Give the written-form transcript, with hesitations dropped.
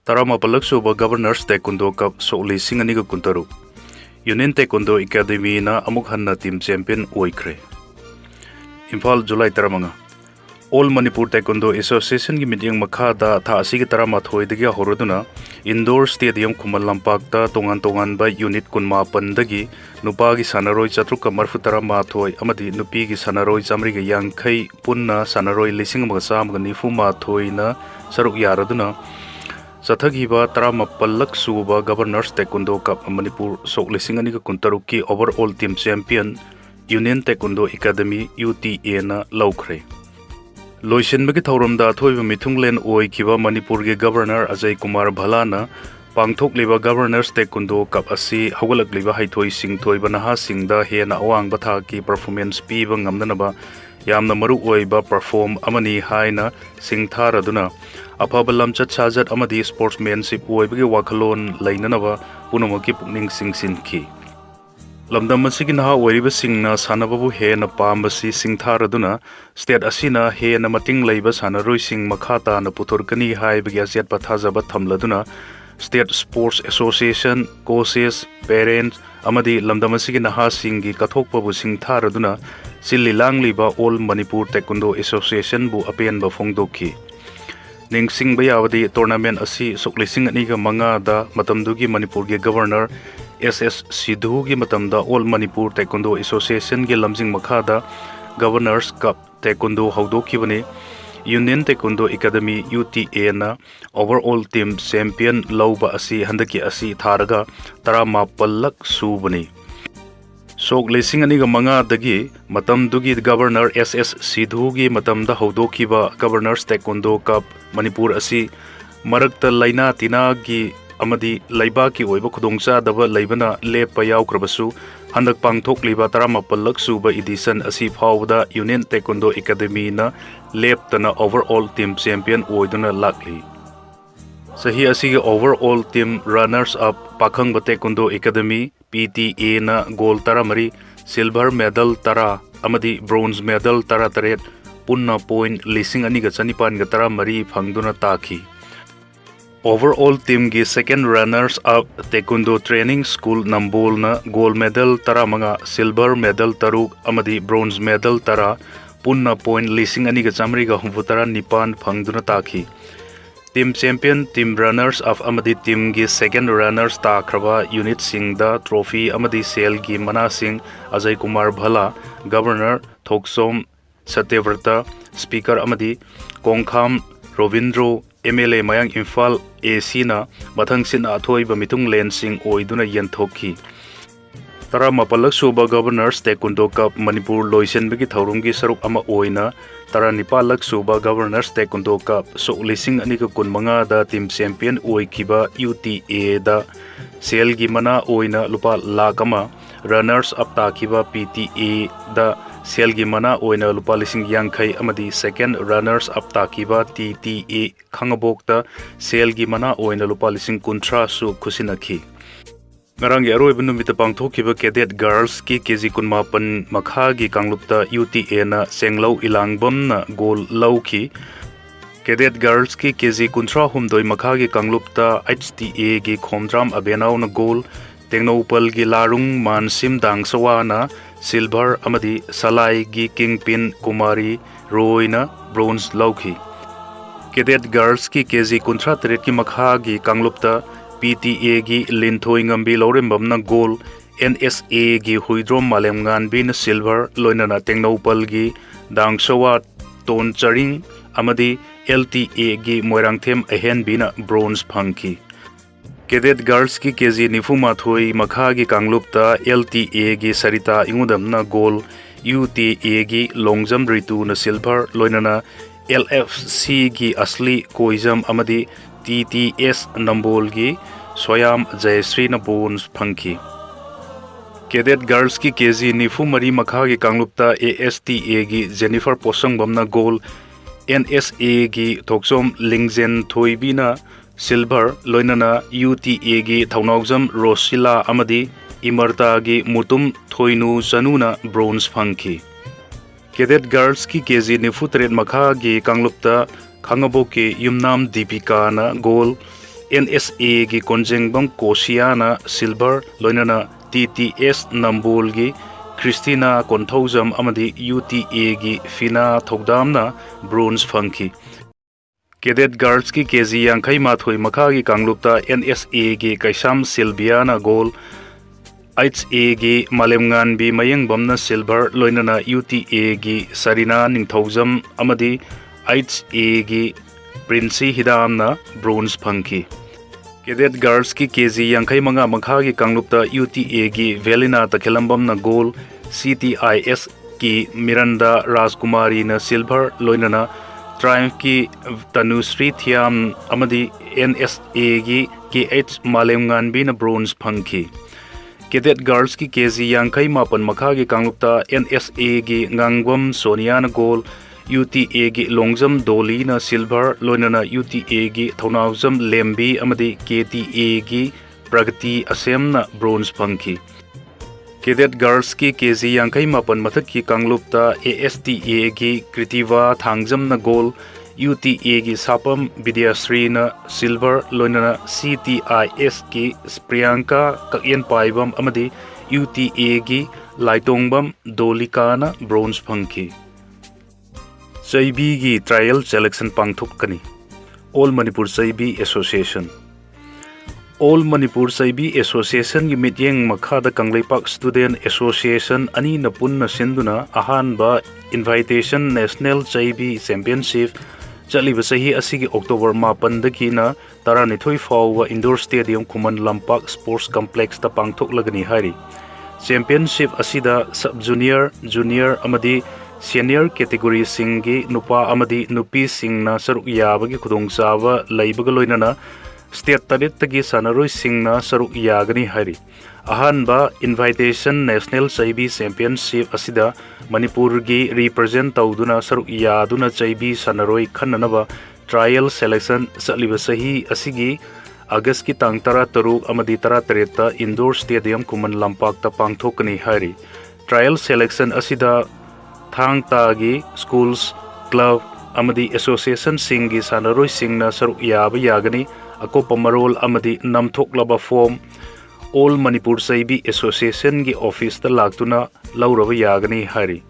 Taramapalak suba Governors Taekwondo Cup Sokli Singani Kuntaru Union Taekwondo Academy na amuk hanna team champion oikre. Imphal July Taramanga All Manipur Taekwondo Association gi meeting makhada tha asigi taramathoi dagi horoduna indoor stadium Khumal Lampakta tongan ba unit kunma pandagi nupa gi sanaroi chatruk marfu taramathoi amadi nupi gi sanaroi chamri gi yangkhai punna sanaroi lising magasam ga nifu mathoi na saruk yaraduna Sathagiba Taramapalak suba Governors Taekwondo Cup Manipur Sok Lisingani Kuntaruki overall team champion Union Taekwondo Academy UTA na laukre. Loishin bagi thauramda thoiba mithunglen oi kiba Manipur ge Governor Ajay Kumar Bhalana pangthok liba Governors Taekwondo Cup asi hawalak liba haithoi sing thoiba naha singda hena awang batha ki performance piba ngamdanaba yamna maru oiba perform amani haina singtharaduna afaba lamchat sajat amadi sportsmanship oibagi wakhalon lainanaba punamaki pukning singsinki lamdam asigi naha oiriba singna sanababu hena pambasi singtharaduna state asina hena mating leiba sanaroi sing makhata na puthorkani haibagi asiat pathajaba thamladuna State Sports Association coaches parents amadi lamdam asigi naha singi kathokpabu singtharaduna silli langliba All Manipur Taekwondo Association bu apen ba phongdoki Ningsing bayawadi tournament asi soklising ani ga manga da matamdugi Manipur ge Governor SS Sidhu gi matamda All Manipur Taekwondo Association ge lamjing makhada Governors Cup Taekwondo haudoki bani Union Taekwondo Academy UTA na overall team champion lauba asi handaki asi tharaga taramapallak subani Sok Lising ani ga manga dagi matamdugi Governor SS Sidhu gi matamda haudokiba Governors Taekwondo Cup Manipur asi marakta laina tina gi amadi laiba ki oiba khudongcha daba laibana lepa yaukrabasu handak pangthok liba taramapallak suba edition asi phawda Union Taekwondo Academy na leptana overall team champion oiduna lakli Sahi asi ge overall team runners up pakhang Taekwondo Academy PTA na gold taramari silver medal tara amadi bronze medal tara taret punna point lising ani ga chanipan ga taramari phangduna taki Overall team gi second runners up Taekwondo training school Nambol na gold medal tara manga silver medal taruk amadi bronze medal tara punna point lising ani ga chamri ga humvutara nipan phangduna taki Team champion team runners of amadi team gi second runners ta khraba unit singda trophy amadi sel gi mana sing Ajay Kumar Bhala Governor Thoksom Satyavrata speaker amadi Kongkham Rovindro MLA Mayang Imphal AC na mathang sin athoi ba mitung len sing oiduna yenthoki Taramapalak suba Governors Taekwondo Cup Manipur loisen bagi thaurumgi saruk ama oina Taranipalak suba Governors Taekwondo Cup Sok Lising ani ka kunmanga da team champion oikiba UTA da sel gi mana oina lupa lakama runners up takiba PTA da sel gi mana oina lupa lising yangkhai amadi second runners up takiba TTA khangabok da sel gi mana oina lupa lising kuntra su khusinakhi Ngarang yaroi benumita pangthokiba cadet girls ki KG kunmapan makha gi kanglupta UTA na senglau ilangbam na gol lauki cadet girls ki KG kuntra humdoi makha gi kanglupta HTA gi khomdram abenau na gol tengnopal gi larung mansim dangsawa na silver amadi salai gi kingpin kumari roina bronze lauki cadet girls ki KG kuntra tret ki makha gi kanglupta PTA gi linthoi ngambi lorembam na gold NSA gi huidrom malemngan bin silver loinana tengnopal gi dangsawa ton charing amadi LTA gi moirangthem ahen bina bronze phangki cadet girls ki KG nifuma thoi makha gi kanglupta LTA gi sarita ingudam na gold UTA gi longjam ritu na silver loinana LFC gi asli koizam amadi TTS Nambol gi Soyam Jayasri na bronze phangki Cadet girls ki KG nifu mari makha gi kanglupta ASTA gi Jennifer Posangbam na gold NSA gi Thoksom Lingzen Thoibina silver loinana UTA gi Thaunaujam Rosila amadi Imarta gi Mutum Thoinu Chanuna bronze phangki Cadet girls ki KG nifu tret makha gi kanglupta Khangaboki Yumnam Deepika na gold NSA gi konjengbam Kosiana silver loinana TTS Nambol gi Christina Konthaujam amadi UTA gi Fina Thogdamna bronze fangki Cadet Guards ki KG Yankai Mathoi Makha gi Kanglupta NSA gi Kaisam Silviana gold HA gi Malemngan bi Mayang Bamna silver loinana UTA gi Sarina Ningthaujam amadi HA gi Prince Hidamna bronze fangki Cadet Guards ki KG Yankai Manga Makha gi Kanglupta UTA gi Velina Takhelambamna gold CTIS ki Miranda Rajkumari na silver loinana Triumph ki Tanusri Thiam amadi NSA gi KH Malemngan na bronze phangki Cadet Guards ki KG Yankai Mapan Makha gi Kanglupta NSA gi Ngangwam Sonia na gold UTA gi Longjam Doli na silver loinana UTA gi Thonaujam Lembi amadi KTA gi Pragati Asem na bronze phangki Cadet Guards ki KG Yankai Mapan Mathak ki Kanglupta ASTA gi Kritiva Thangjam na gold UTA gi Sapam Vidyasri na silver loinana CTIS ki Priyanka Kakyen Paibam amadi UTA gi Laitongbam Dolika na bronze phangki Chaibi gi trial selection pangthokani All Manipur Chaibi Association All Manipur Chaibi Association gi mityeng makhada Kangleipak Student Association ani na punna sinduna ahanba invitation National Chaibi Championship chaliba sahi asigi October 8 dagi na 12 fawwa indoor stadium Khuman Lampak Sports Complex ta pangthoklagani hari Championship asida sub junior junior amadi senior category singi nupa amadi nupi singna saruk yabagi khudongchawa leibaga loinana State Tabit tagi sanaroi singna saruk yagani hari ahanba invitation National Chaibi Championship asida Manipur gi represent tawduna saruk yaduna Chaibi sanaroi khananaba trial selection saliba sahi asigi August ki tang 13 amadi 13 ta indoor stadium Khuman Lampak ta pangthokani hari trial selection asida thang tagi schools club amadi association singi sanaroi singna saruk yaba yagani Akopa marol amadi namthoklaba form All Manipur Chaibi Association gi office ta laktuna lauraba yagani hari